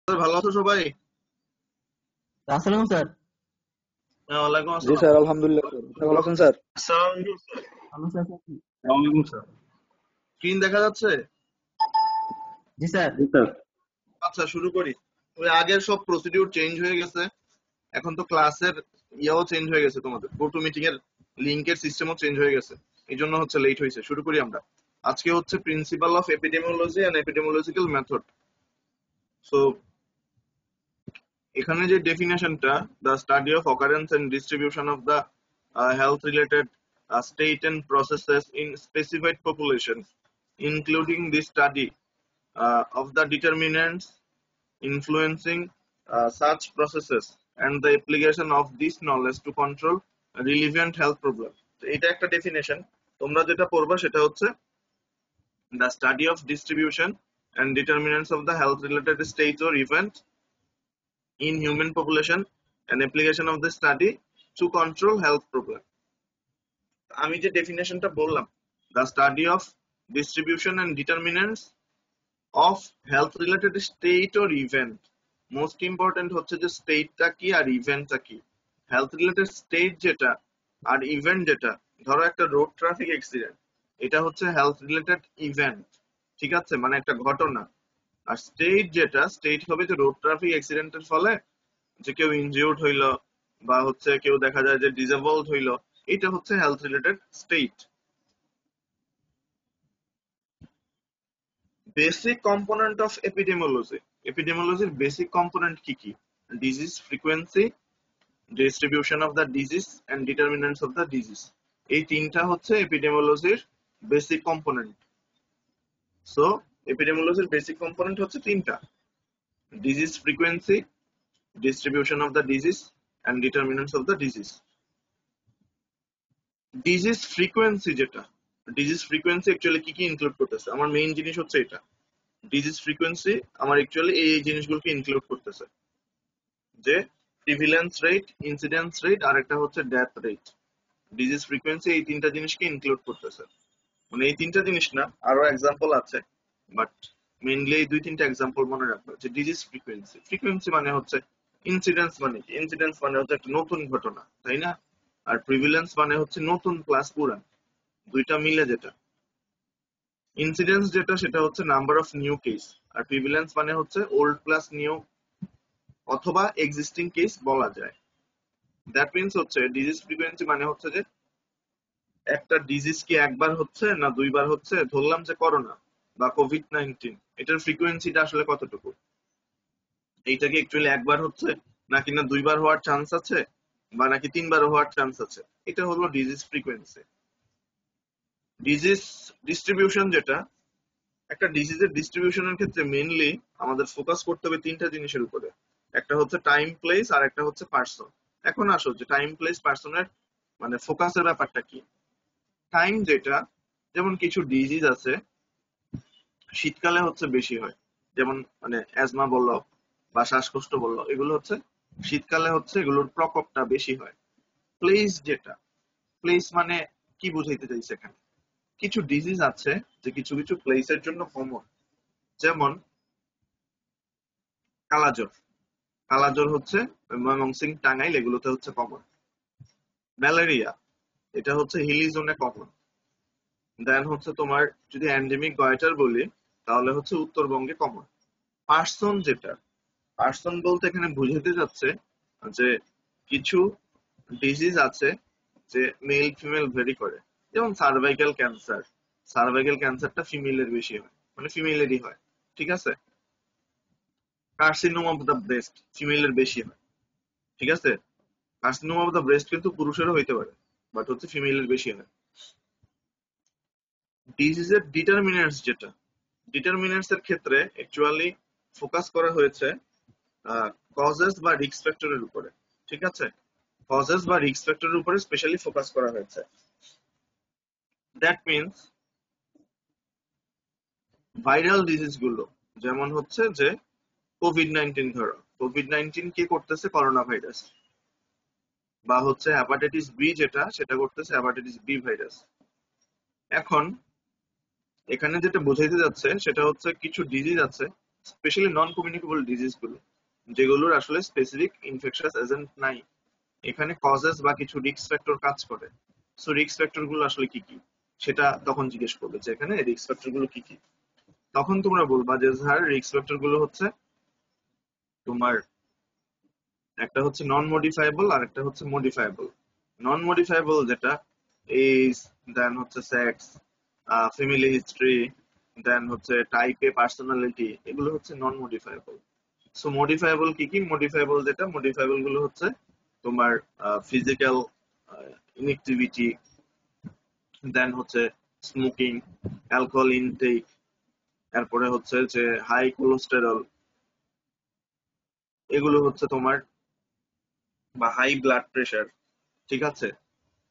Sir ভালো আছো সবাই? আসসালাম স্যার। হ্যাঁ, ওয়ালাইকুম জি আসসালাম। স্যার, আলহামদুলিল্লাহ স্যার। আপনি ভালো আছেন স্যার? আসসালামু আলাইকুম স্যার। ভালো স্যার স্যার কি? ওয়ালাইকুম স্যার। স্ক্রিন দেখা যাচ্ছে? জি স্যার। জি স্যার। আচ্ছা, শুরু করি। ওই আগের সব প্রসিডিউর চেঞ্জ হয়ে গেছে। এখন তো ক্লাসের ইয়াও চেঞ্জ হয়ে গেছে, তোমাদের গো টু মিটিং এর লিংকের সিস্টেমও চেঞ্জ হয়ে গেছে। এই জন্য হচ্ছে লেট হয়েছে। শুরু করি আমরা। আজকে হচ্ছে principle of epidemiology and epidemiological method. So এখানে যে ডেফিনেশনটা, the study of occurrence and distribution of the health related state and processes in specified populations, including the study of the determinants influencing such processes and the application of this knowledge to control relevant health problems. তো এটা একটা definition. তোমরা যেটা পড়বা সেটা হচ্ছে the study of distribution and determinants of the health related states or events in human population and application of the study to control health problems. আমি যে ডেফিনেশনটা বললাম, the study of distribution and determinants of health related state or event, most important হচ্ছে যে স্টেটটা কি আর ইভেন্টটা কি। Health related state যেটা আর event যেটা, ধরো একটা রোড ট্রাফিক অ্যাক্সিডেন্ট, এটা হচ্ছে হেলথ রিলেটেড ইভেন্ট, ঠিক আছে, মানে একটা ঘটনা। আর স্টেট যেটা, স্টেট হবে যে রোড ট্রাফিক অ্যাক্সিডেন্টের ফলে যে কেউ ইনজিউর্ড হইলো বা হচ্ছে কেউ দেখা যায় যে ডিসেবলড হইলো, এটা হচ্ছে health related state. Basic component of epidemiology, এপিডেমিওলজির বেসিক কম্পোনেন্ট কি কি? Disease frequency, distribution of the disease and determinants of the disease. এই তিনটা হচ্ছে এপিডেমিওলজির বেসিক কম্পোনেন্ট। সো এপিডেমিওলজির বেসিক কম্পোনেন্ট হচ্ছে তিনটা: disease frequency, distribution of the disease and determinants of the disease. Disease frequency যেটা, ডিজিজ ফ্রিকোয়েন্সি অ্যাকচুয়ালি কি কি ইনক্লুড করতেছে? আমার মেইন জিনিস হচ্ছে এটা, ডিজিজ ফ্রিকোয়েন্সি আমার অ্যাকচুয়ালি এই জিনিসগুলোকে ইনক্লুড করতেছে, যে প্রিভিলেন্স রেট, ইনসিডেন্স রেট আর একটা হচ্ছে ডেথ রেট। ডিজিজ ফ্রিকোয়েন্সি এই তিনটা জিনিসকে ইনক্লুড করতেছে। মানে এই তিনটা জিনিস না, আরো এক্সাম্পল আছে, বাট মেইনলি এই দুই তিনটা এক্সাম্পল মনে রাখবে। যে ডিজিজ ফ্রিকোয়েন্সি, ফ্রিকোয়েন্সি মানে হচ্ছে ইনসিডেন্স, মানে কি ইনসিডেন্স মানে হচ্ছে একটা নতুন ঘটনা, তাই না? আর প্রিভিলেন্স মানে হচ্ছে নতুন প্লাস পুরান, দুইটা মিলে যেটা। ইনসিডেন্স যেটা, সেটা হচ্ছে নাম্বার অফ নিউ কেস, আর প্রিভিলেন্স মানে হচ্ছে ওল্ড প্লাস নিউ অথবা এক্সিস্টিং কেস বলা যায়। দ্যাট মিন্স হচ্ছে ডিজিজ ফ্রিকোয়েন্সি মানে হচ্ছে যে একটা ডিজিজ কি একবার হচ্ছে না দুইবার হচ্ছে। ধরলাম যে করোনা বা কোভিড-19, এটার ফ্রিকোয়েন্সিটা আসলে কতটুকু? এইটা কি অ্যাকচুয়ালি একবার হচ্ছে নাকি না দুইবার হওয়ার চান্স আছে বা নাকি তিনবার হওয়ার চান্স আছে? এটা হলো ডিজিজ ফ্রিকোয়েন্সি। ডিজিজ ডিস্ট্রিবিউশন যেটা, একটা ডিজিজের ডিস্ট্রিবিউশনের ক্ষেত্রে মেইনলি আমাদের ফোকাস করতে হবে তিনটা জিনিসের উপরে। একটা হচ্ছে টাইম, প্লেস আর একটা হচ্ছে পার্সন। এখন আসো যে টাইম, প্লেস, পার্সনের মানে ফোকাসের ব্যাপারটা কি। টাইম যেটা, যেমন কিছু ডিজিজ আছে শীতকালে হচ্ছে বেশি হয়, যেমন মানে অ্যাজমা বললো বা শ্বাসকষ্ট বললো, এগুলো হচ্ছে শীতকালে হচ্ছে এগুলোর প্রকোপটা বেশি হয়। প্লেস যেটা, প্লেস মানে কি বুঝাইতে চাইছে এখানে? কিছু ডিজিজ আছে যে কিছু কিছু প্লেসের জন্য কমন, যেমন কালাজ্বর। কালাজ্বর হচ্ছে ময়মনসিং, টাঙ্গাইল এগুলোতে হচ্ছে কমন। ম্যালেরিয়া, এটা হচ্ছে হিলি জোনে কমন। দেন হচ্ছে তোমার যদি এন্ডেমিক গয়টার বলি, তাহলে হচ্ছে উত্তরবঙ্গে কমন। পার্সন যেটা, পার্সন বলতে এখানে বুঝাতে যাচ্ছে যে কিছু ডিজিজ আছে যে মেল ফিমেল ভেরি করে, যেমন সার্ভাইকাল ক্যান্সার। সার্ভাইকাল ক্যান্সারটা ফিমেলের বেশি হয়, মানে ফিমেলেরই হয়, ঠিক আছে। কার্সিনোম অফ দ্য ব্রেস্ট ফিমেলের বেশি হয়, ঠিক আছে। কার্সিনোম অফ দ্য ব্রেস্ট কিন্তু পুরুষেরও হইতে পারে, বাট হচ্ছে ফিমেলের বেশি হয়। ডিজিজের ডিটারমিনেন্টস যেটা, ডিটারমিনেন্টস এর ক্ষেত্রে অ্যাকচুয়ালি ফোকাস করা হয়েছে কজেস বা রিস্ক ফ্যাক্টরের উপরে, ঠিক আছে। কজেস বা রিস্ক ফ্যাক্টরের উপরে স্পেশালি ফোকাস করা হয়েছে। দ্যাট মিন্স ভাইরাল ডিজিজ গুলো, যেমন হচ্ছে যে কোভিড-19, ধরো কোভিড-19 কে করতেছে? Corona virus. বা হচ্ছে হেপাটাইটিস বি যেটা, সেটা করতেছে হেপাটাইটিস বি ভাইরাস। এখন এখানে যেটা বোঝাইতে যাচ্ছে সেটা হচ্ছে কিছু ডিজিজ আছে স্পেশালি নন কমিউনিকেবল ডিজিজ গুলো, যেগুলোর আসলে স্পেসিফিক ইনফেকশাস এজেন্ট নাই, এখানে কজেস বা কিছু রিস্ক ফ্যাক্টর কাজ করে। সো রিস্ক ফ্যাক্টর গুলো আসলে কি কি, সেটা তখন জিজ্ঞেস করবে যে এখানে রিস্ক ফ্যাক্টর গুলো কি কি। তখন তোমরা বলবা যে স্যার রিস্ক ফ্যাক্টর গুলো হচ্ছে তোমার একটা হচ্ছে নন মডিফাইবল আর একটা হচ্ছে মডিফাইবল। নন মডিফাইবল যেটা এজ, দেন হচ্ছে সেক্স, ফ্যামিলি হিস্ট্রি, দেন হচ্ছে টাইপ এ পার্সোনালিটি, এগুলো হচ্ছে নন মডিফাইবল। সো মডিফাইবল কি কি, মডিফাইবল যেটা, মডিফাইবল গুলো হচ্ছে তোমার ফিজিক্যাল ইনএক্টিভিটি, দেন হচ্ছে স্মোকিং, অ্যালকোহল ইনটেক, এরপরে হচ্ছে যে হাই কোলেস্টেরল, এগুলো হচ্ছে তোমার, বা হাই ব্লাড প্রেশার, ঠিক আছে,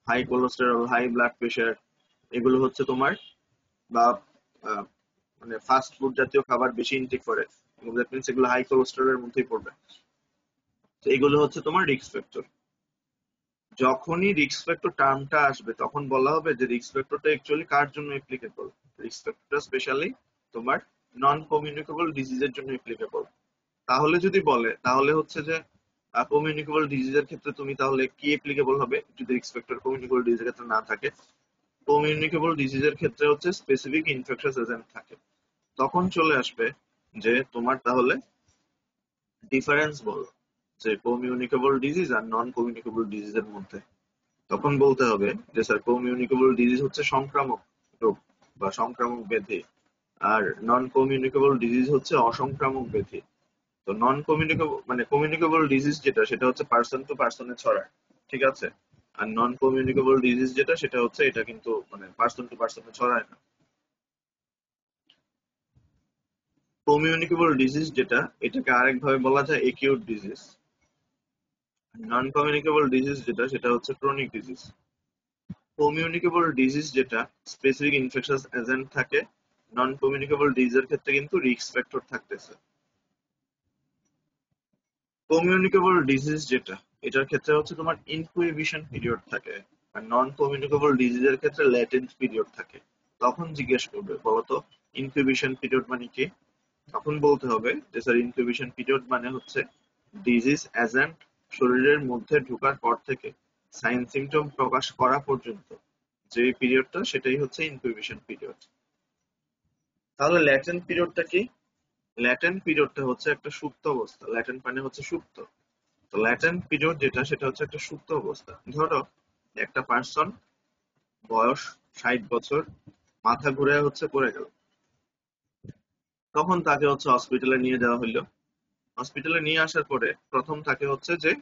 high cholesterol, high blood pressure, এগুলো হচ্ছে তোমার, বা আহ, মানে ফাস্ট ফুড জাতীয় খাবার বেশি ইনটেক করে, দ্যাট মিন্স এগুলো হাই কোলেস্টেরলের মধ্যেই পড়বে। তো এগুলো হচ্ছে তোমার রিস্ক ফ্যাক্টর। যখনই রিস্ক ফ্যাক্টর টার্মটা আসবে তখন বলা হবে যে রিস্ক ফ্যাক্টরটা অ্যাকচুয়ালি কার জন্য অ্যাপ্লিকেবল। রিস্ক ফ্যাক্টরটা স্পেশালি তোমার নন কমিউনিকেবল ডিজিজের জন্য অ্যাপ্লিকেবল। তাহলে যদি বলে তাহলে হচ্ছে যে কমিউনিকেবল ডিজিজের ক্ষেত্রে তুমি তাহলে কি অ্যাপ্লিকেবল হবে যদি রিস্ক ফ্যাক্টর কমিউনিকেবল ডিজিজের ক্ষেত্রে না থাকে? কমিউনিকেবল ডিজিজের ক্ষেত্রে হচ্ছে স্পেসিফিক ইনফেকশাস এজেন্ট থাকে। তখন চলে আসবে যে তোমার তাহলে ডিফারেন্স বলো যে কমিউনিকেবল ডিজিজ আর নন কমিউনিকেবল ডিজিজের মধ্যে। তখন বলতে হবে যে স্যার কমিউনিকেবল ডিজিজ হচ্ছে সংক্রামক রোগ বা সংক্রামক ব্যাধি, আর নন কমিউনিকেবল ডিজিজ হচ্ছে অসংক্রামক ব্যাধি। তো নন কমিউনিকেবল মানে কমিউনিকেবল ডিজিজ যেটা সেটা হচ্ছে পার্সন টু পার্সনে ছড়ায়, ঠিক আছে, আর নন কমিউনিকেবল ডিজিজ যেটা সেটা হচ্ছে এটা কিন্তু মানে পার্সন টু পার্সনে ছড়ায় না। কমিউনিকেবল ডিজিজ যেটা এটাকে আরেকভাবে বলা যায় acute disease. Non communicable disease যেটা সেটা হচ্ছে ক্রনিক ডিজিজ। কমিউনিকেবল ডিজিজ যেটা স্পেসিফিক ইনফেকশাস এজেন্ট থাকে, নন কমিউনিকেবল ডিজিজের ক্ষেত্রে কিন্তু রিস্ক ফ্যাক্টর থাকতেছে। কমিউনিকেবল ডিজিজ যেটা এটার ক্ষেত্রে হচ্ছে তোমার ইনকুইবিশন পিরিয়ড থাকে, আর নন কমিউনিকেবল ডিজিজের ক্ষেত্রে ল্যাটেন্ট পিরিয়ড থাকে। তখন জিজ্ঞেস করবে বলতো ইনকুইবিশন পিরিয়ড মানে কি? তখন বলতে হবে যে স্যার ইনকিউবেশন পিরিয়ড মানে হচ্ছে ডিজিজ এজেন্ট শরীরের মধ্যে ঢোকার পর থেকে সাইন সিমটম প্রকাশ করা পর্যন্ত যে পিরিয়ডটা সেটাই হচ্ছে ইনকিউবেশন পিরিয়ড। তাহলে ল্যাটেন্ট পিরিয়ডটা কি? ল্যাটেন্ট পিরিয়ডটা হচ্ছে একটা সুপ্ত অবস্থা। ল্যাটেন্ট মানে হচ্ছে সুপ্ত। তো ল্যাটেন্ট পিরিয়ড যেটা সেটা হচ্ছে একটা সুপ্ত অবস্থা। ধরো একটা পার্সন বয়স 60 বছর, মাথা ঘুরে হচ্ছে পড়ে গেল, তখন তাকে হচ্ছে হসপিটালে নিয়ে যাওয়া হইলো। হসপিটালে নিয়ে আসার পরে প্রথম তাকে হচ্ছে যে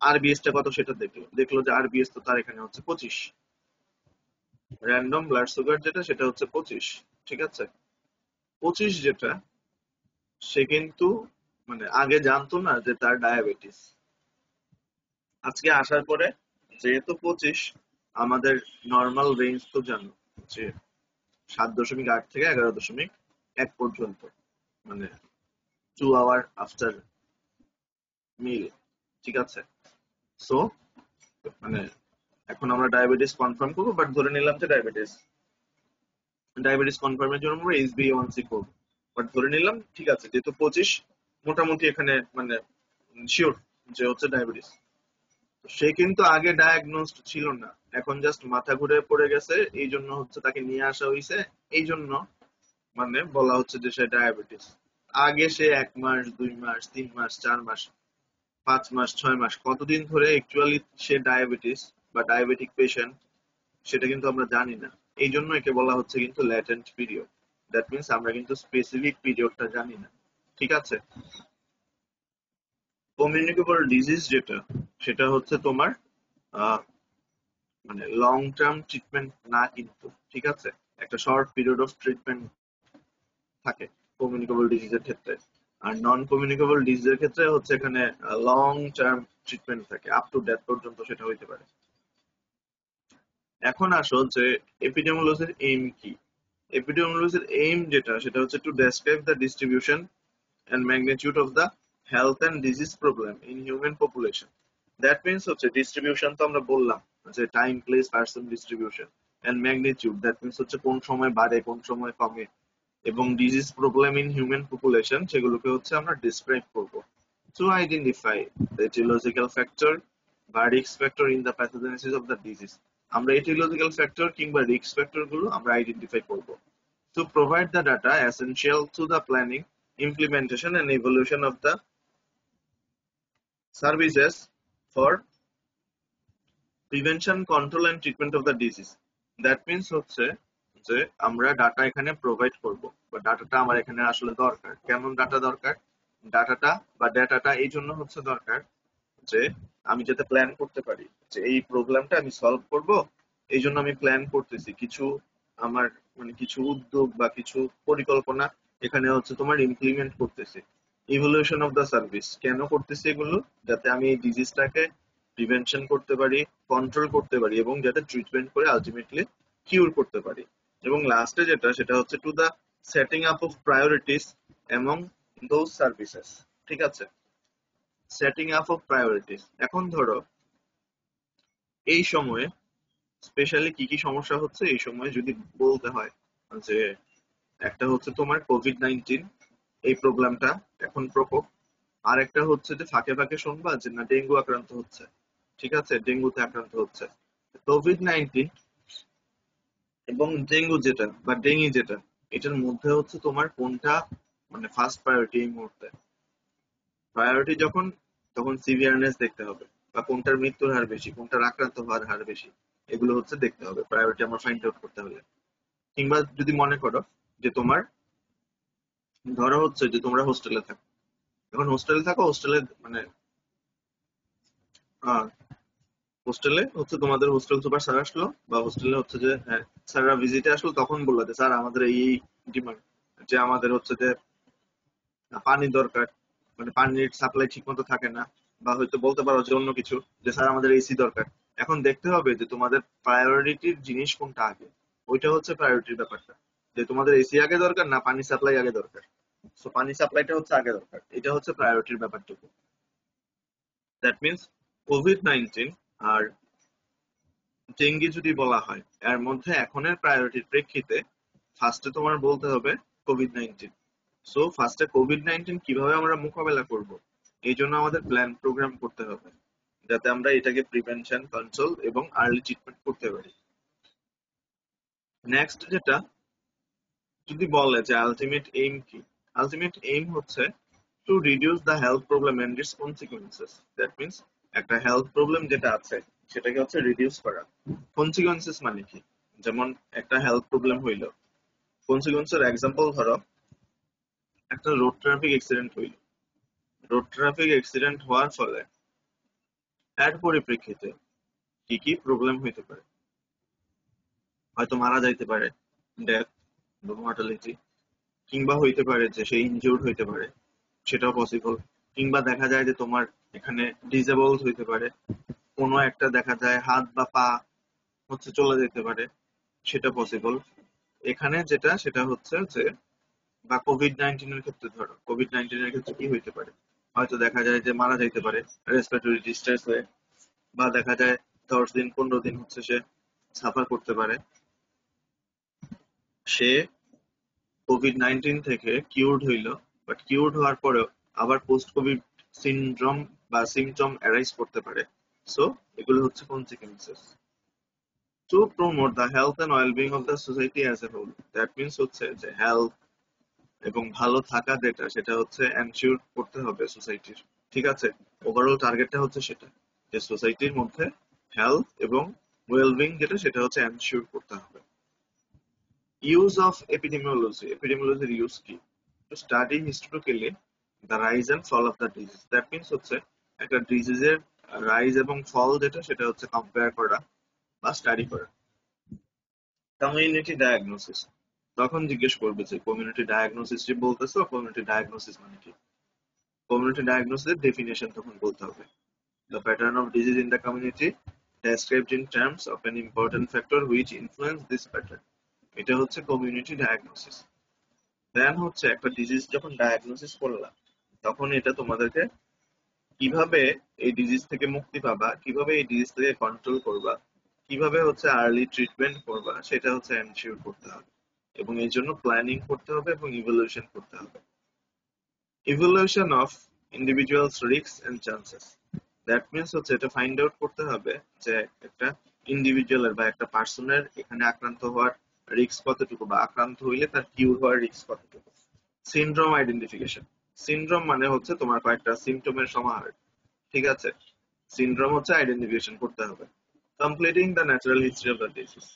আরবিএস টা কত সেটা দেখলো, দেখলো যে আরবিএস তো তার এখানে হচ্ছে 25, র্যান্ডম ব্লাড সুগার যেটা সেটা হচ্ছে 25, ঠিক আছে। 25 যেটা, সে কিন্তু মানে আগে জানতো না যে তার ডায়াবেটিস। আজকে আসার পরে যেহেতু 25, আমাদের নর্মাল রেঞ্জ তো জানো যে 7.8 থেকে 11.1 পর্যন্ত, মানে 2 আওয়ার আফটার মিল, ঠিক আছে। সো মানে এখন আমরা ডায়াবেটিস কনফার্ম করবো, বাট ধরে নিলাম যে ডায়াবেটিস কনফার্মের জন্য আমরা HbA1c করবো, বাট ধরে নিলাম ঠিক আছে যেহেতু 25 মোটামুটি এখানে মানে শিওর যে হচ্ছে ডায়াবেটিস। সে কিন্তু আগে ডায়াগনোসড ছিল না, এখন জাস্ট মাথা ঘুরে পড়ে গেছে, এই জন্য হচ্ছে তাকে নিয়ে আসা হয়েছে, এই জন্য মানে বলা হচ্ছে যে সে ডায়াবেটিস। আগে সে 1 মাস 2 মাস 3 মাস 4 মাস 5 মাস 6 মাস কতদিন ধরে অ্যাকচুয়ালি সে ডায়াবেটিস বা ডায়াবেটিক পেশেন্ট সেটা কিন্তু আমরা জানি না। এই জন্য একে বলা হচ্ছে কিন্তু ল্যাটেন্ট পিরিয়ড। দ্যাট মিন্স আমরা কিন্তু স্পেসিফিক পিরিয়ডটা জানি না, ঠিক আছে। কমিউনিকেবল ডিজিজ যেটা সেটা হচ্ছে তোমার আহ, মানে লং টার্ম ট্রিটমেন্ট না কিন্তু, ঠিক আছে, একটা শর্ট পিরিয়ড অফ ট্রিটমেন্ট থাকে কমিউনিকেবল ডিজিজের ক্ষেত্রে। আর নন কমিউনিকেবল ডিজিজের ক্ষেত্রে হচ্ছে এখানে লং টার্ম ট্রিটমেন্ট থাকে, আপ টু ডেথ পর্যন্ত সেটা হইতে পারে। এখন আসো যে এপিডেমিওলজির এইম কি। এপিডেমিওলজির এইম যেটা সেটা হচ্ছে to describe the distribution and magnitude of the health and disease problem in human population. That means হচ্ছে ডিস্ট্রিবিউশন তো আমরা বললাম যে time place person distribution, and magnitude that means হচ্ছে কোন সময় বাড়ে কোন সময় কমে, এবং disease problem in human population সেগুলোকে হচ্ছে আমরা ডিসক্রাইব করব to identify the aetiological factor বা risk factor in the pathogenesis of the disease. আমরা এটিওলজিক্যাল ফ্যাক্টর কিংবা রিস্ক ফ্যাক্টর গুলো আমরা আইডেন্টিফাই করব to provide the data essential to the planning, implementation and evolution of the services for prevention, control and treatment of the disease. That means হচ্ছে যে আমরা data এখানে provide করব বা ডাটাটা আমার এখানে আসলে দরকার। কেমন ডাটা দরকার? ডাটাটা বা ডেটাটা এই জন্য হচ্ছে দরকার যে আমি যাতে প্ল্যান করতে পারি যে এই প্রবলেমটা আমি সলভ করব, এই জন্য আমি প্ল্যান করতেছি কিছু আমার মানে কিছু উদ্যোগ বা কিছু পরিকল্পনা এখানে হচ্ছে তোমার ইমপ্লিমেন্ট করতেছি। ইভলিউশন অফ দ্য সার্ভিস কেন করতেছি এগুলো? যাতে আমি এই ডিজিজটাকে প্রিভেনশন করতে পারি, কন্ট্রোল করতে পারি এবং যাতে ট্রিটমেন্ট করে আলটিমেটলি কিউর করতে পারি। এবং লাস্টে যেটা সেটা হচ্ছে to the setting up of priorities among those services. ঠিক আছে, সেটিং আপ অফ প্রায়োরিটিস। এখন ধরো এই সময়ে স্পেশালি কি কি সমস্যা হচ্ছে এই সময়ে যদি বলতে হয় যে একটা হচ্ছে তোমার কোভিড-19 এই প্রবলেমটা এখন প্রকোপ, আর একটা হচ্ছে যে ফাঁকে ফাঁকে শুনবা যে না ডেঙ্গু আক্রান্ত হচ্ছে। ঠিক আছে, ডেঙ্গুতে আক্রান্ত হচ্ছে। কোভিড-19 এবং ডেঙ্গু যেটা বা ডেঙ্গি যেটা এটার মধ্যে হচ্ছে তোমার কোনটা মানে ফার্স্ট প্রায়োরিটি এই মুহূর্তে? প্রায়োরিটি যখন তখন সিভিয়ারনেস দেখতে হবে বা কোনটার মৃত্যুর হার বেশি, কোনটার আক্রান্ত হওয়ার হার বেশি, এগুলো হচ্ছে দেখতে হবে প্রায়োরিটি আমার ফাইন্ড আউট করতে হলে। কিংবা যদি মনে করো যে তোমার ধরো হচ্ছে যে তোমরা হোস্টেলে থাকো, এখন হোস্টেলে থাকো, হোস্টেলে মানে হোস্টেলে হচ্ছে তোমাদের হোস্টেল সুপার স্যার আসলো বা হোস্টেলে হচ্ছে যে স্যাররা ভিজিটে আসলো, তখন বললো যে স্যার আমাদের এই ডিমান্ড যে আমাদের হচ্ছে যে পানি দরকার, মানে পানির সাপ্লাই ঠিক মতো থাকে না, বা হয়তো বলতে পারো যে অন্য কিছু যে স্যার আমাদের এসি দরকার। এখন দেখতে হবে যে তোমাদের প্রায়োরিটির জিনিস কোনটা আগে, ওইটা হচ্ছে প্রায়োরিটির ব্যাপারটা, যে তোমাদের এসি আগে দরকার না পানি সাপ্লাই আগে দরকার। সো পানি সাপ্লাইটা হচ্ছে আগে দরকার, এটা হচ্ছে প্রায়োরিটির ব্যাপারটুকু। দ্যাট মিনস কোভিড-19 আর ডেঙ্গি যদি বলা হয় এর মধ্যে এখনের প্রায়োরিটির প্রেক্ষিতে ফার্স্টে তোমার বলতে হবে কোভিড-19। সো ফার্স্টে কোভিড-19 কিভাবে আমরা মোকাবেলা করব এই জন্য আমাদের প্ল্যান প্রোগ্রাম করতে হবে যাতে আমরা এটাকে প্রিভেনশন, কন্ট্রোল এবং আর্লি ট্রিটমেন্ট করতে পারি। নেক্সট যেটা যদি বলে যে আলটিমেট এইম কি, আলটিমেট এইম হচ্ছে to reduce the health problem and its consequences. That means একটা হেলথ প্রবলেম যেটা আছে সেটাকে হচ্ছে রিডিউস করা। কনসিকুয়েন্সেস মানে কি? যেমন একটা হেলথ প্রবলেম হইলো, কনসিকুয়েন্সের এক্সাম্পল ধরো একটা রোড ট্রাফিক অ্যাক্সিডেন্ট হইলো, রোড ট্রাফিক অ্যাক্সিডেন্ট হওয়ার ফলে এর পরিপ্রেক্ষিতে কি কি প্রবলেম হইতে পারে? হয়তো মারা যাইতে পারে, ডেথ বা মর্টালিটি, কিংবা হইতে পারে যে সে ইনজিউর্ড হইতে পারে, সেটাও পসিবল। কিংবা দেখা যায় যে তোমার এখানে ডিসেবল হইতে পারে, কোনো একটা দেখা যায় হাত বা পা হচ্ছে চলে যেতে পারে, সেটা পসিবল। এখানে যেটা সেটা হচ্ছে যে বা কোভিড-19 এর ক্ষেত্রে ধরো কোভিড-19 এর ক্ষেত্রে কি হইতে পারে? হয়তো দেখা যায় যে মারা যাইতে পারে রেসপিরেটরি ডিস্ট্রেস হয়ে, বা দেখা যায় 10 দিন 15 দিন হচ্ছে সে সাফার করতে পারে। সে কোভিড-19 থেকে কিউরড হইলো, বাট কিউরড হওয়ার পরেও আবার পোস্ট কোভিড সিনড্রোম বা সিমটম অ্যারাইজ করতে পারে। সো এগুলো হচ্ছে consequences. To promote the health and wellbeing of the society as a whole, that means হচ্ছে যে হেলথ এবং ভালো থাকা যেটা সেটা হচ্ছে এনশিওর করতে হবে সোসাইটির। ঠিক আছে, ওভারঅল টার্গেটটা হচ্ছে সেটা যে সোসাইটির মধ্যে হেলথ এবং ওয়েলবিং যেটা সেটা হচ্ছে এনশিওর করতে হবে। ইউজ অফ এপিডেমিওলজি, এপিডেমিওলজির ইউজ কি? To study historically the rise and fall of the disease. That means হচ্ছে একটা ডিজিজের রাইজ এবং ফল যেটা সেটা হচ্ছে কম্পেয়ার করা বা স্টাডি করা। কমিউনিটি ডায়াগনোসিস, তখন জিজ্ঞেস করবে যে কমিউনিটি ডায়াগনোসিস যে বলতেছো, কমিউনিটি ডায়াগনোসিস মানে কি? কমিউনিটি ডায়াগনোসিসের ডেফিনেশন তখন বলতে হবে। The pattern of disease in the community described in terms of an important factor which influence this pattern. এটা হচ্ছে কমিউনিটি ডায়াগনোসিস। দেন হচ্ছে একটা ডিজিজ যখন ডায়াগনোসিস করলাম তখন এটা তোমাদেরকে কিভাবে এই ডিজিজ থেকে মুক্তি পাবা, কিভাবে এই ডিজিজ থেকে কন্ট্রোল করবা, কিভাবে হচ্ছে আর্লি ট্রিটমেন্ট করবা সেটা হচ্ছে এনশিওর করতে হবে। এবং এই জন্য প্ল্যানিং করতে হবে এবং ইভ্যালুয়েশন করতে হবে। Evaluation of individuals risk and chances, that means হচ্ছে এটা ফাইন্ড আউট করতে হবে যে একটা ইন্ডিভিজুয়ালের বা একটা পার্সনের এখানে আক্রান্ত হওয়ার রিস্ক কতটুকু, বা আক্রান্ত হইলে তার কিউর হওয়ার রিস্ক কতটুকু। সিনড্রোম আইডেন্টিফিকেশন, সিনড্রোম মানে হচ্ছে তোমার কয়েকটা সিমটমের সমাহার, ঠিক আছে। সিনড্রোম হচ্ছে আইডেন্টিফিকেশন করতে হবে। Completing the natural history of the disease,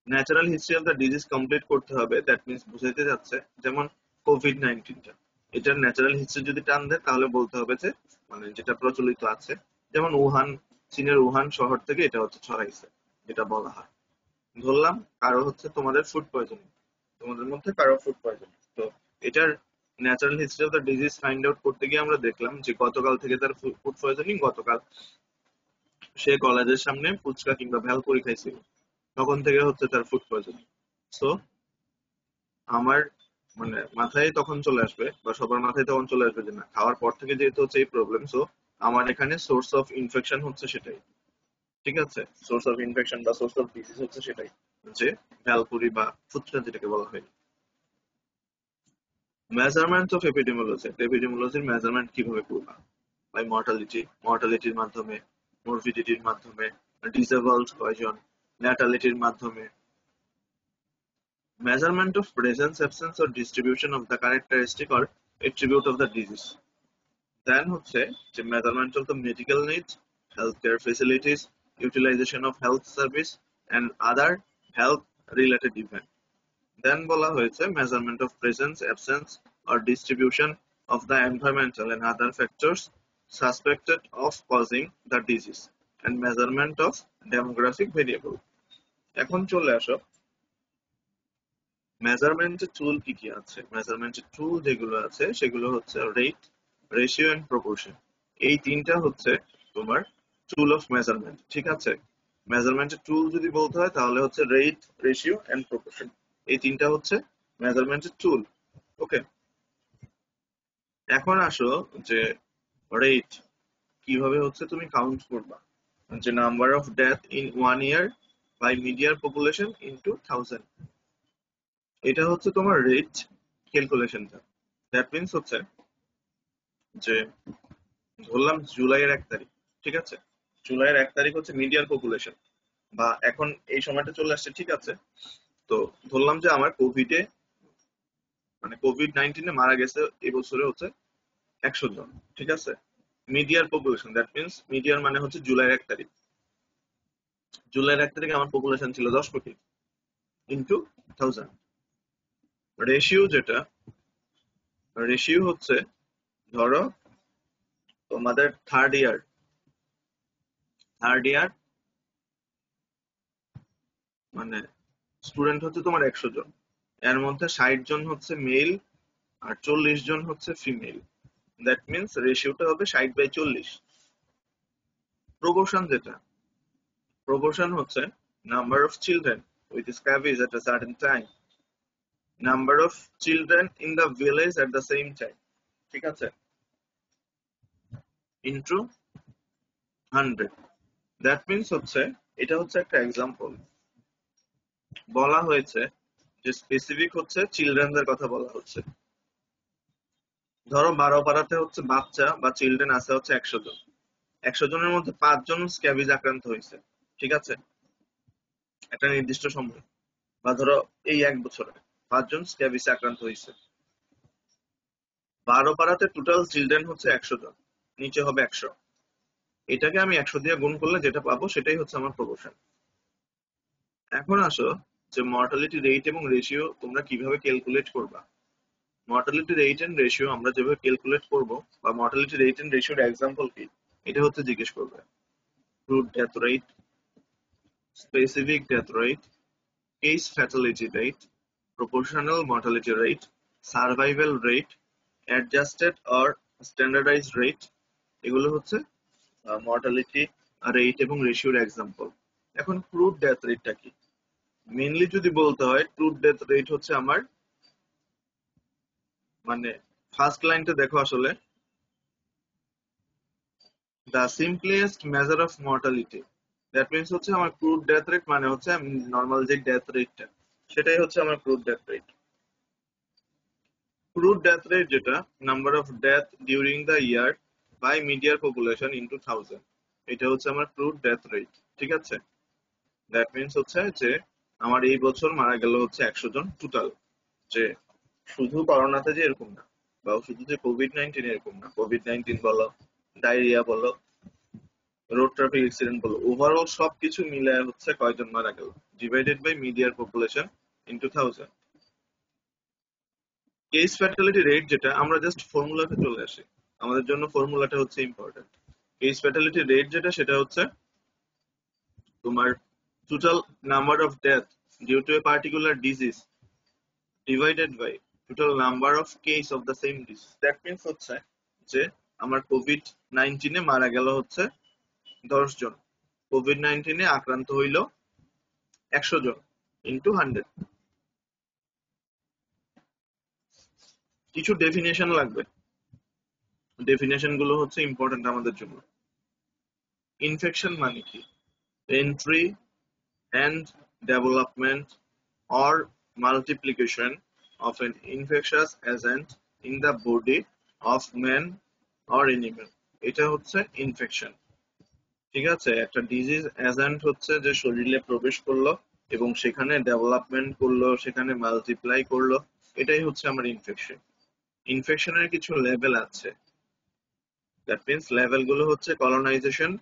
natural history of the disease complete করতে হবে, দ্যাট মিনস বুঝাইতে যাচ্ছে যেমন কোভিড-19টা, এটার ন্যাচারাল হিস্ট্রি যদি টান দেয় তাহলে বলতে হবে যে মানে যেটা প্রচলিত আছে, যেমন উহান, চীনের উহান শহর থেকে এটা হচ্ছে ছড়াইছে, যেটা বলা হয়। ধরলাম কারো হচ্ছে তোমাদের ফুড পয়জনিং, তোমাদের মধ্যে কারো ফুড পয়জনিং, তো এটার natural history of the disease find out করতে গিয়ে আমরা দেখলাম যে গতকাল থেকে তার ফুড পয়জনিং, গতকাল সে কলেজের সামনে ফুচকা কিংবা ভেলপুরি খাইছিল, তখন থেকে হচ্ছে তার ফুড পয়জনিং। সো আমার মানে মাথায় তখন চলে আসবে, বা সবার মাথায় তখন চলে আসবে যে না, খাওয়ার পর থেকে যেহেতু হচ্ছে এই প্রবলেম, সো আমার এখানে সোর্স অফ ইনফেকশন হচ্ছে সেটাই, ঠিক আছে। সোর্স অফ ইনফেকশন বা সোর্স অফ ডিজিজ হচ্ছে সেটাই, যে ভেলপুরি বা ফুচকা যেটাকে বলা হয়। মেজারমেন্ট অফ এপিডেমিওলজি, এপিডেমিওলজির মেজারমেন্ট কিভাবে করবা? বাই মর্টালিটি, মর্টালিটির মাধ্যমে, মরবিডিটির মাধ্যমে, ডিসেবলড কয়জন, ন্যাটালিটির মাধ্যমে। Measurement of presence, absence or distribution of the characteristic or attribute of the disease. Then হচ্ছে যে measurement of the medical needs, healthcare facilities, utilization of health service and other health related event. Then বলা হয়েছে measurement of presence, absence or distribution of the environmental and other factors suspected of causing the disease and measurement of demographic variable. এখন চলে আসো মেজারমেন্টের টুল কি কি আছে। মেজারমেন্টের টুল যেগুলো আছে সেগুলো হচ্ছে রেট, রেশিও এন্ড প্রপোর্শন। এই তিনটা হচ্ছে তোমার টুল অফ মেজারমেন্ট, ঠিক আছে। মেজারমেন্টের টুল যদি বলতে হয় তাহলে হচ্ছে রেট, রেশিও এন্ড প্রপোর্শন, এই তিনটা হচ্ছে মেজারমেন্টের টুল। ওকে, এখন আসো যে রেট কিভাবে হচ্ছে তুমি কাউন্ট করবা, যে number of death in 1 year by মিডিয়ার পপুলেশন ইনটু 1000, এটা হচ্ছে তোমার রেট ক্যালকুলেশনটা। দ্যাট মিনস হচ্ছে যে ধরলাম জুলাইয়ের 1 তারিখ, ঠিক আছে। জুলাইয়ের 1 তারিখ হচ্ছে মিডিয়ার পপুলেশন, বা এখন এই সময়টা চলে আসছে, ঠিক আছে। তো ধরলাম যে আমার কোভিডে মানে কোভিড-19 মারা গেছে এই বছরে হচ্ছে 100 জন, ঠিক আছে। মিডিয়ার পপুলেশন, দ্যাট মিনস মিডিয়ার মানে হচ্ছে জুলাইয়ের 1 তারিখ। জুলাইয়ের 1 তারিখ আমার পপুলেশন ছিল 10 কোটি ইন্টু 1000। রেশিও যেটা, রেশিও হচ্ছে ধরো তোমাদের থার্ড ইয়ার মানে স্টুডেন্ট হচ্ছে তোমার 100 জন, এর মধ্যে 60 জন হচ্ছে মেল আর 40 জন হচ্ছে ফিমেল, দ্যাট মিনস রেশিওটা হবে 60/40। প্রপোর্শন যেটা, প্রপোর্শন হচ্ছে number of children with scabies at a certain time, number of children in the village at the same time, ঠিক আছে, ইন্টু 100। দ্যাট মিনস হচ্ছে এটা হচ্ছে একটা এক্সাম্পল, বলা হয়েছে যে স্পেসিফিক হচ্ছে চিলড্রেনদের কথা বলা হচ্ছে। ধরো 12 পাড়াতে হচ্ছে বাচ্চা বা চিলড্রেন আছে হচ্ছে 100 জন, 100 জনের মধ্যে 5 জন স্ক্যাবিজ আক্রান্ত হয়েছে, ঠিক আছে, একটা নির্দিষ্ট সময়, বা ধরো এই 1 বছরে 5 জন স্ক্যাবিজে আক্রান্ত হয়েছে। 12 পাড়াতে টোটাল চিলড্রেন হচ্ছে 100 জন, নিচে হবে 100, এটাকে আমি 100 দিয়ে গুণ করলে যেটা পাবো সেটাই হচ্ছে আমার প্রপোর্শন। এখন আসো যে মর্টালিটি রেট এবং রেশিও তোমরা কিভাবে ক্যালকুলেট করবা। মর্টালিটি রেট এন্ড রেশিও আমরা যেভাবে ক্যালকুলেট করব, বা মর্টালিটি রেট এন্ড রেশিওর এক্সাম্পল কি, এটা হচ্ছে জিজ্ঞেস করবে। Crude death rate, specific death rate, case fatality rate, proportional mortality rate, survival rate, adjusted or standardized rate, এগুলো হচ্ছে মর্টালিটি রেট এবং রেশিওর এক্সাম্পল। এখন ক্রুড ডেথ রেটটা কি? মেইনলি যদি বলতে হয় ক্রুড ডেথ রেট হচ্ছে আমার মানে ফার্স্ট লাইনটা দেখো আসলে, the simplest measure of mortality, that means হচ্ছে আমার ক্রুড ডেথ রেট মানে হচ্ছে নর্মাল যে ডেথ রেটটা সেটাই হচ্ছে আমার crude death rate. Crude death rate যেটা number of death during the year by মিডিয়ার পপুলেশন ইনটু 1000, এটা হচ্ছে আমার ক্রুড ডেথ রেট। ঠিক আছে, দ্যাট মিনস হচ্ছে যে আমার এই বছর মারা গেল হচ্ছে 100 জন টোটাল, যে শুধু করোনাতে যে এরকম না, বা শুধু যে কোভিড-19 এরকম না, কোভিড-19 বলো, ডায়রিয়া বলো, রোড ট্রাফিক অ্যাক্সিডেন্ট বলো, ওভারঅল সবকিছু মিলায় হচ্ছে কয়জন মারা গেল ডিভাইডেড বাই মিডিয়ার population into 1000। Case fatality rate যেটা, আমরা জাস্ট ফর্মুলাতে চলে আসি, আমাদের জন্য ফর্মুলাটা হচ্ছে ইম্পর্টেন্ট। কেস ফ্যাটালিটি রেট যেটা, সেটা হচ্ছে তোমার total number of death due to a particular disease divided by total number of case of the same disease. That means হচ্ছে যে আমার কোভিড-19 মারা গেল হচ্ছে 10 জন, কোভিড-19 আক্রান্ত হইল 100 জন ইন্টু 100। কিছু ডেফিনেশন লাগবে, ডেফিনেশন গুলো হচ্ছে ইম্পর্টেন্ট আমাদের জন্য। ইনফেকশন মানে কি? Entry and development or multiplication of an infectious agent in the body of man or animal, এটা হচ্ছে ইনফেকশন। ঠিক আছে, একটা ডিজিজ এজেন্ট হচ্ছে যে শরীরে প্রবেশ করলো এবং সেখানে ডেভেলপমেন্ট করলো, সেখানে মাল্টিপ্লাই করলো, এটাই হচ্ছে আমার ইনফেকশন। ইনফেকশনের কিছু লেভেল আছে, দ্যাট মিনস লেভেল গুলো হচ্ছে colonisation,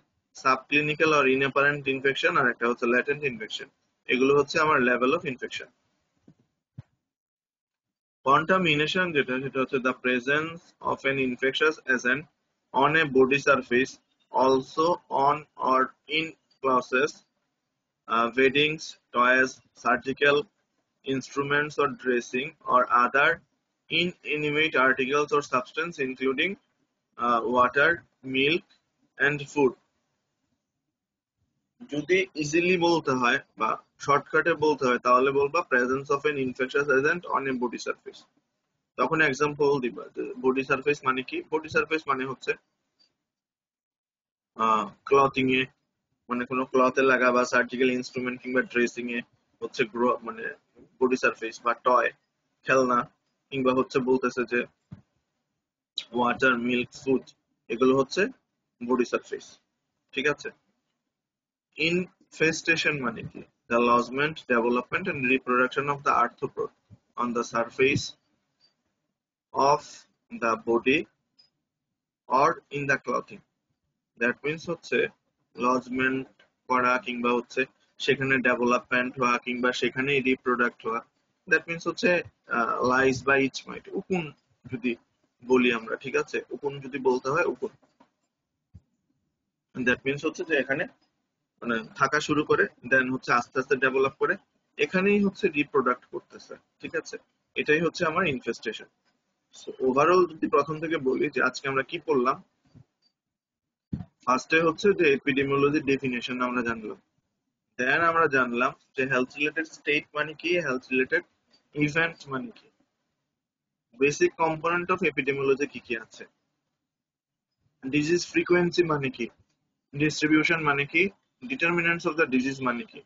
subclinical or inapparent infection, আর একটা হচ্ছে ল্যাটেন্ট ইনফেকশন। এগুলো হচ্ছে আমার লেভেল অফ ইনফেকশন। কন্টামিনেশন যেটা, সেটা হচ্ছে the presence of an infectious agent on a body surface, also on or in clothes, beddings, toys, surgical instruments or dressing, or other inanimate articles or substance including water, milk and food. যদি easily বলতে হয় বা শর্টকাটে বলতে হয় তাহলে বলবা presence of an infectious agent on a body surface. তখন এক্সাম্পল দিবা যে বডি সারফেস মানে কি। বডি সারফেস মানে হচ্ছে ক্লথিং এ, মানে কোনো ক্লথে লাগা, বা সার্জিক্যাল ইনস্ট্রুমেন্ট কিংবা ড্রেসিং এ হচ্ছে মানে বডি সারফেস, বা টয়, খেলনা, কিংবা হচ্ছে বলতেছে যে ওয়াটার, মিল্ক, ফুড, এগুলো হচ্ছে বডি সারফেস। ঠিক আছে। ইনফেস্টেশন মানে কি? The lodgement, development and reproduction of the arthropod on the surface of the body or in the clothing. That means হচ্ছে লজমেন্ট করা, কিংবা হচ্ছে সেখানে ডেভেলপমেন্ট হওয়া, কিংবা সেখানে রিপ্রোডাক্ট হওয়া। দ্যাট মিনস হচ্ছে লাইস বা ইচ মাইট, উকুন যদি বলি আমরা, ঠিক আছে, উকুন যদি বলতে হয় উকুন। দ্যাট মিনস হচ্ছে যে এখানে মানে থাকা শুরু করে, দেন হচ্ছে আস্তে আস্তে ডেভেলপ করে, এখানেই হচ্ছে রিপ্রোডাক্ট করতেছে। ঠিক আছে, এটাই হচ্ছে আমার ইনফেস্টেশন। ওভারঅল যদি প্রথম থেকে বলি যে আজকে আমরা কি পড়লাম, ফার্স্টে হচ্ছে যে এপিডেমিওলজি ডেফিনেশন আমরা জানলাম, দেন আমরা জানলাম যে হেলথ রিলেটেড স্টেট মানে কি, হেলথ রিলেটেড ইভেন্ট মানে কি, বেসিক কম্পোনেন্ট অফ এপিডেমিওলজি কি কি আছে, ডিজিজ ফ্রিকোয়েন্সি মানে কি, ডিস্ট্রিবিউশন মানে কি, ডিটারমিনেন্টস অফ দ্য ডিজিজ মানে কি,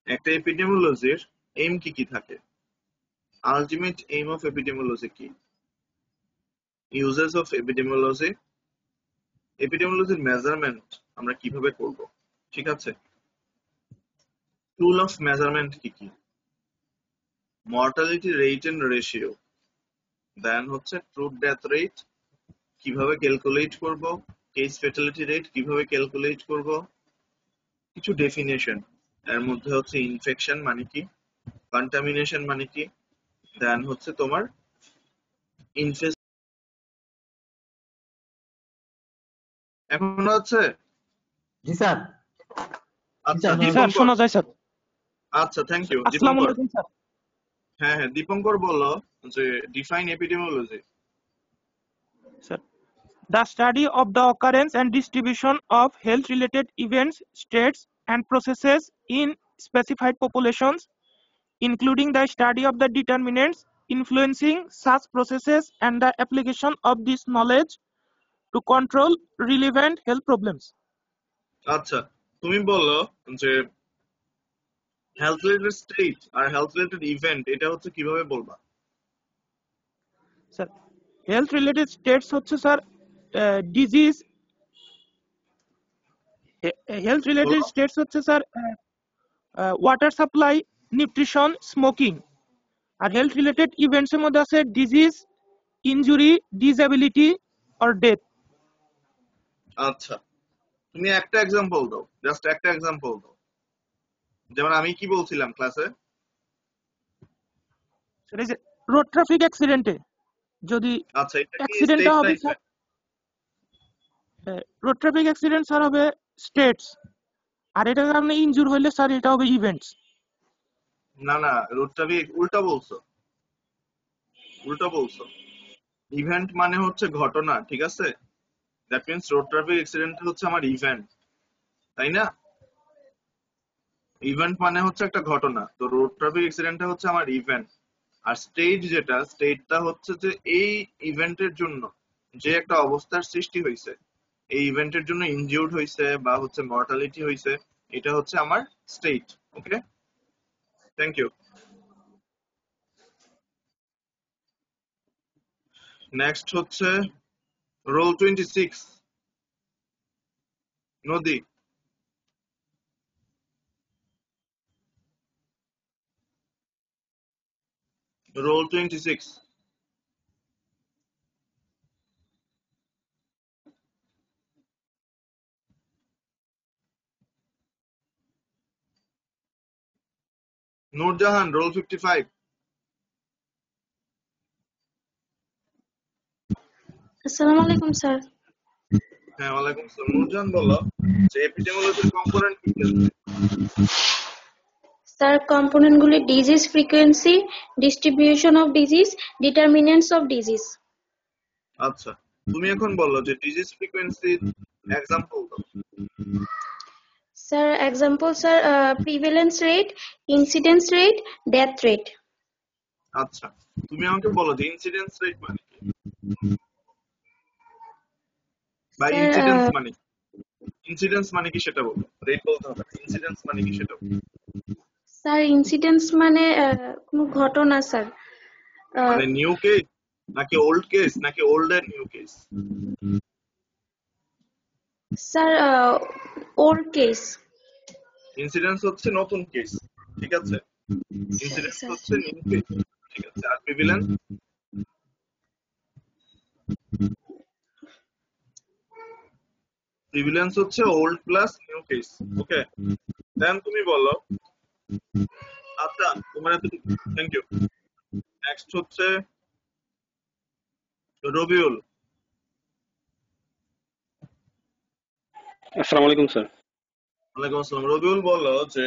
একটা এপিডেমিওলজির এইম কি কি থাকে, আলটিমেট এইম অফ এপিডেমিওলজি কি, ইউজেস অফ এপিডেমিওলজি, এপিডেমিওলজির মেজারমেন্ট আমরা কিভাবে করব, ঠিক আছে, টুল অফ মেজারমেন্ট কি কি, মর্টালিটি রেট এন্ড রেশিও, দেন হচ্ছে ট্রু ডেথ রেট কিভাবে ক্যালকুলেট করব, কেস ফ্যাটালিটি রেট কিভাবে ক্যালকুলেট করব, কিছু ডেফিনেশন, এর মধ্যে হচ্ছে ইনফেকশন মানে কি, কন্টামিনেশন মানে কি, দেন হচ্ছে তোমার ইনফেস্ট। এখন হচ্ছে জি স্যার। আচ্ছা জি জি স্যার, দীপঙ্কর, শোনা যায় স্যার। আচ্ছা থ্যাংক ইউ আসসালামু দীপঙ্কর। আলাইকুম স্যার। হ্যাঁ হ্যাঁ, দীপঙ্কর বললো যে define epidemiology. Sir, the study of the occurrence and distribution of health-related events, states, and processes in specified populations, including the study of the determinants influencing such processes and the application of this knowledge to control relevant health problems. আচ্ছা, তুমি বললো যে health related state আর health related event এটা হচ্ছে কিভাবে বলবা? Sir health related states হচ্ছে স্যার ডিজিজ, হেলথ রিলেটেড বলো। স্টেটস হচ্ছে sir water supply, nutrition, smoking. আর হেলথ রিলেটেড ইভেন্টস এর মধ্যে আছে disease, injury, disability or death. আচ্ছা, তুমি একটা এক্সাম্পল দাও, জাস্ট একটা এক্সাম্পল দাও। যেমন আমি কি বলছিলাম ক্লাসে? সেটা যে রোড ট্রাফিক অ্যাক্সিডেন্টে যদি আচ্ছা, এটা কি অ্যাক্সিডেন্টটা স্টেট না হবে sir, event? Road traffic accident sir হবে স্টেটস, আর এটার কারণে ইনজুর হইলে স্যার এটা হবে ইভেন্টস। না না, রোড ট্রাফিক উল্টা বলছো, উল্টা বলছো। ইভেন্ট মানে হচ্ছে ঘটনা, ঠিক আছে? That means road traffic accident হচ্ছে আমার ইভেন্ট, তাই না? ইভেন্ট মানে হচ্ছে একটা ঘটনা, তো রোড ট্রাফিক অ্যাক্সিডেন্টটা হচ্ছে আমার ইভেন্ট। আর স্টেট যেটা, স্টেটটা হচ্ছে যে এই ইভেন্টের জন্য যে একটা অবস্থার সৃষ্টি হয়েছে, এই ইভেন্টের জন্য ইনজিউর্ড হয়েছে বা হচ্ছে মর্টালিটি হয়েছে, এটা হচ্ছে আমার state. Okay, thank you. Next হচ্ছে roll 26, Nodi. Roll 26। Nurjahan, roll 55। আসসালামু আলাইকুম স্যার। হ্যাঁ, ওয়ালাইকুম আসসালাম। নূরজাহান বলো যে এপিডেমিওলজির কম্পোনেন্ট কি কি আছে? স্যার কম্পোনেন্টগুলি disease frequency, distribution of disease, determinants of disease. আচ্ছা, তুমি এখন বলো যে ডিজিজ ফ্রিকোয়েন্সির এক্সাম্পল দাও। Sir example sir prevalence rate, incidence rate, death rate. আচ্ছা, তুমি আমাকে বলো যে ইনসিডেন্স রেট মানে কি, বা স্যার ইনসিডেন্স মানে কি? ইনসিডেন্স মানে কি সেটা বলো, রেট বলতে হবে না, ইনসিডেন্স মানে কি সেটা বলো। স্যার ইনসিডেন্স মানে কোনো ঘটনা স্যার। মানে নিউ কেস নাকি ওল্ড কেস নাকি old and new case? Sir old case. Incidence হচ্ছে নতুন কেস, ঠিক আছে? ইনসিডেন্স স্যার হচ্ছে নিউ কেস, ঠিক আছে? আর প্রিভিলেন্স? প্রিভিলেন্স হচ্ছে old plus new case. Okay, then তুমি বলো। আচ্ছা, তোমার এতটুকু, থ্যাংক ইউ। নেক্সট হচ্ছে রবিউল। আসসালামু আলাইকুম স্যার। ওয়ালাইকুম আসসালাম। রবিউল বলো যে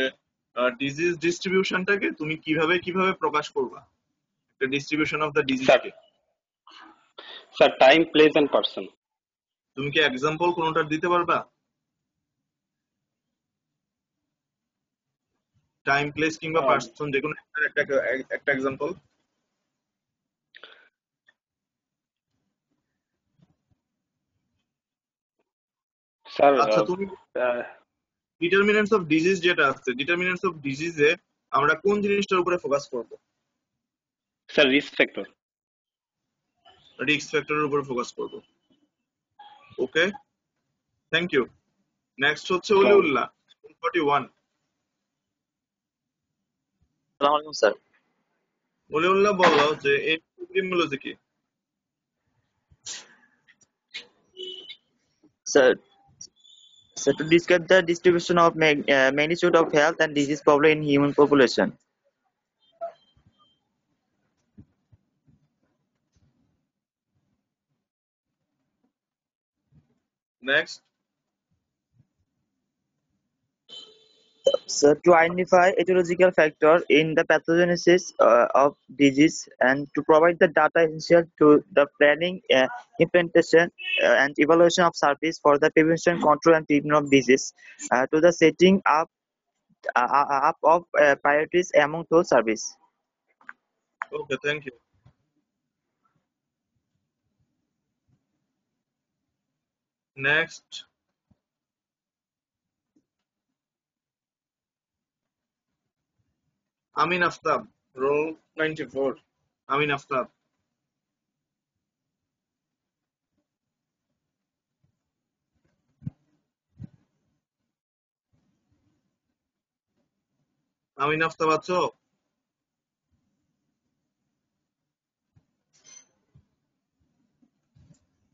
ডিজিজ ডিস্ট্রিবিউশনটাকে তুমি কিভাবে কিভাবে প্রকাশ করবা, একটা ডিস্ট্রিবিউশন অফ দ্য স্যার ডিজিজকে। Sir time, place and person. তুমি কি এক্সাম্পল কোনোটা দিতে পারবা? টাইম, প্লেস কিংবা পার্সন, যে কোনো একটা এক্সাম্পল। স্যার আচ্ছা, তুমি ডিটারমিনেন্টস অফ ডিজিজ যেটা আছে, ডিটারমিনেন্টস অফ ডিজিজে আমরা কোন জিনিসটার উপরে ফোকাস করব? Sir risk factor. রিস্ক ফ্যাক্টরের উপরে ফোকাস করব। ওকে, থ্যাংক ইউ। নেক্সট হচ্ছে অলিউল্লাহ, 41। আসসালামু আলাইকুম স্যার। অলিউল্লাহ বলো যে এপিডেমিওলজি কি? Sir, so to describe the distribution of magnitude of health and disease problem in human population. Next. So to identify etiological factor in the pathogenesis of disease and to provide the data essential to the planning, implementation, and evaluation of service for the prevention, control, and treatment of disease, to the setting up of priorities among those service. Okay, thank you. Next Amin Aftab, roll 94. Amin Aftab. Amin Aftab আছো?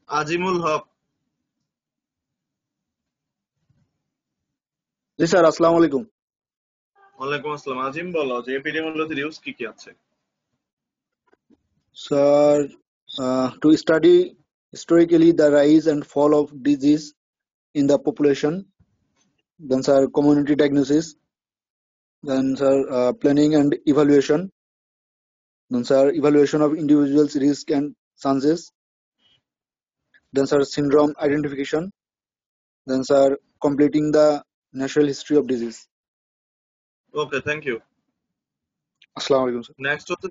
আজিমুল হক। জি sir, আসসালামু আলাইকুম। ওয়ালাইকুম আসসালাম। আজিম বলো যে এপিডেমিওলজির use কি কি আছে? Sir, to study historically the rise and fall of disease in the population, then sir, community diagnosis, then sir, planning and evaluation, then sir, evaluation of individuals' risk and chances, then sir, syndrome identification, then sir, completing the natural history of disease. Okay, thank you. Assalamu alaikum sir. Next হচ্ছে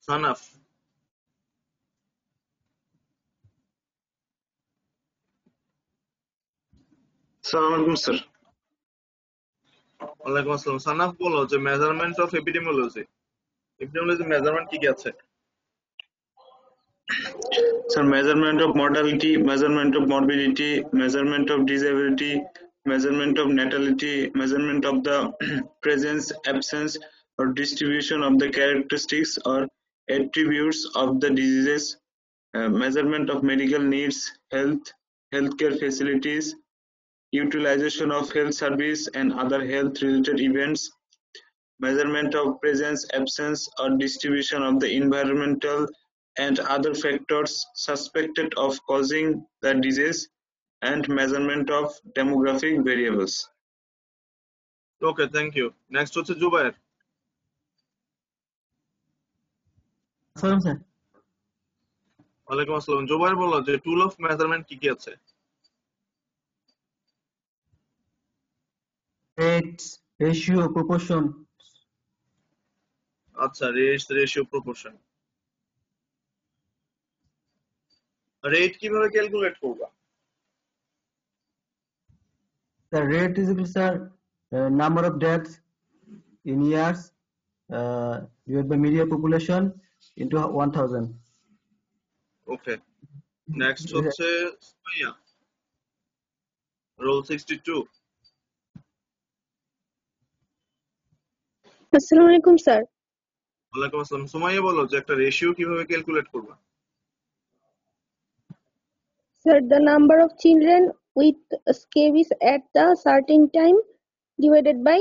সানাফ। আসসালামু আলাইকুম sir. ওয়ালাইকুম আসসালাম। সানাফ বলো যে measurement of epidemiology. Epidemiology measurement কি কি আছে? Sir, measurement of mortality, measurement of morbidity, measurement of disability, measurement of natality, measurement of the presence, absence, or distribution of the characteristics or attributes of the diseases, measurement of medical needs, healthcare facilities, utilization of health service and other health-related events, measurement of presence, absence, or distribution of the environmental and other factors suspected of causing the disease, and measurement of demographic variables. Okay, thank you. Next হচ্ছে জুবায়ের। আসসালাম sir. ওয়ালাইকুম আসসালাম। জুবায়ের বলো যে tool of measurement কি কি আছে? Rates, ratio, proportion. আচ্ছা, রেট, রেশিও, প্রপোর্শন। রেট কিভাবে ক্যালকুলেট করবা? The rate is equal to sir, number of deaths in years divided by media population into 1000. Okay, next হচ্ছে সুমাইয়া, রোল 62। আসসালামু আলাইকুম স্যার। ওয়ালাইকুম আসসালাম। সুমাইয়া বলো যে একটা রেশিও কিভাবে ক্যালকুলেট করবা? Sir, the number of children with scabies at the certain time divided by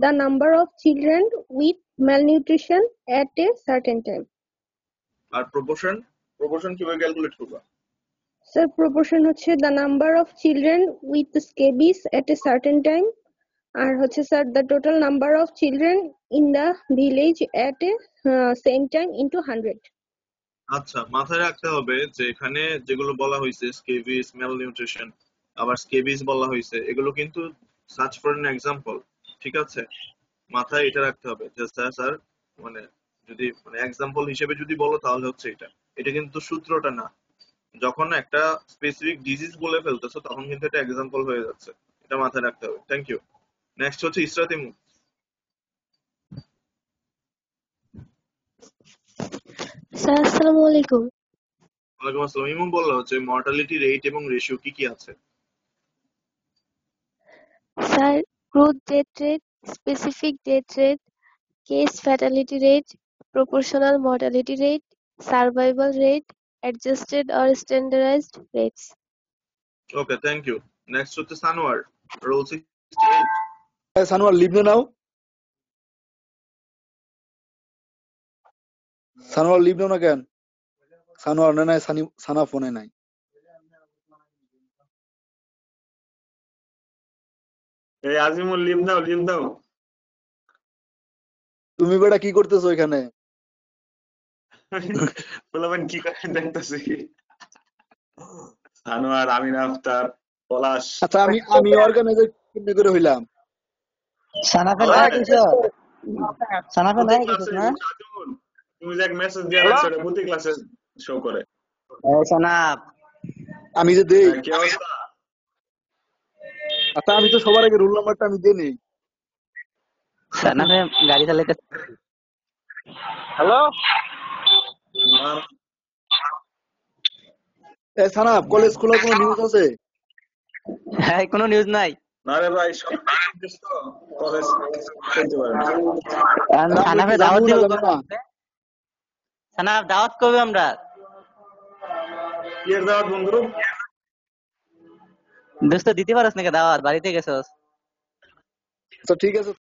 the number of children with malnutrition at a certain time. আর প্রপোর্শন, প্রপোর্শন কিভাবে ক্যালকুলেট করবা? Sir, proportion হচ্ছে the number of children with scabies at a certain time আর হচ্ছে sir the total number of children in the village at a same time into 100. আচ্ছা, মাথায় রাখতে হবে যে এখানে যেগুলো বলা হয়েছে স্কেবিস, ম্যালনিউট্রিশন, আবার স্কেবিস বলা হয়েছে, এগুলো কিন্তু সার্চ ফর এন এক্সাম্পল। ঠিক আছে, মাথায় এটা রাখতে হবে যে স্যার মানে যদি মানে এক্সাম্পল হিসেবে যদি বলো তাহলে হচ্ছে এটা, এটা কিন্তু সূত্রটা না। যখন একটা স্পেসিফিক ডিজিজ বলে ফেলতেছো তখন কিন্তু এটা এক্সাম্পল হয়ে যাচ্ছে, এটা মাথায় রাখতে হবে। Thank you. নেক্সট হচ্ছে ইসরাত ইমু। স্যার আসসালামু আলাইকুম। ওয়ালাইকুম আসসালাম। ইমু বললো যে মর্টালিটি রেট এবং রেশিও কি কি আছে? Sir, growth death rate, specific death rate, case fatality rate, proportional mortality rate, survival rate, adjusted or standardized rates. Okay, thank you. Next হচ্ছে Sanwar, roll 68। Sanwar, leave now. Sanwar, leave now again. Sanwar, no, Sana phone নাই। এই Azimul, leave দাও, leave দাও। তুমি বেটা কি করতেছো এখানে? বলবেন কি করে দেখতেছি। সানোয়ার, আমিন আফতার, পলাশ। আচ্ছা, আমি অর্গানাইজার কেমনে করে হইলাম? সানাফে নাই কিছু, সানাফে নাই কিছু না। তুমি যে এক মেসেজ দিয়ে রাখছো এটা প্রতি ক্লাসে শো করে। সানাফ আমি যে দেই কি অবস্থা? আচ্ছা আমি তো সবার আগে রোল নাম্বারটা আমি দিয়ে নেই। সানাফে গাড়ি চালাইতে। হ্যালো, সানাব, কলেজ খোলার কোনো নিউজ আছে? হ্যাঁ, কোনো নিউজ নাই। না রে ভাই, সব তো কলেজ করতে পারে না। সানাফে দাওয়াত দিব কবে? সানাফ দাওয়াত কবে আমরা? কি এর দাওয়াত বন্ধু? দোস্ত দিতে পারছ নাকি দাওয়াত? বাড়িতে গেছস? তো ঠিক আছে।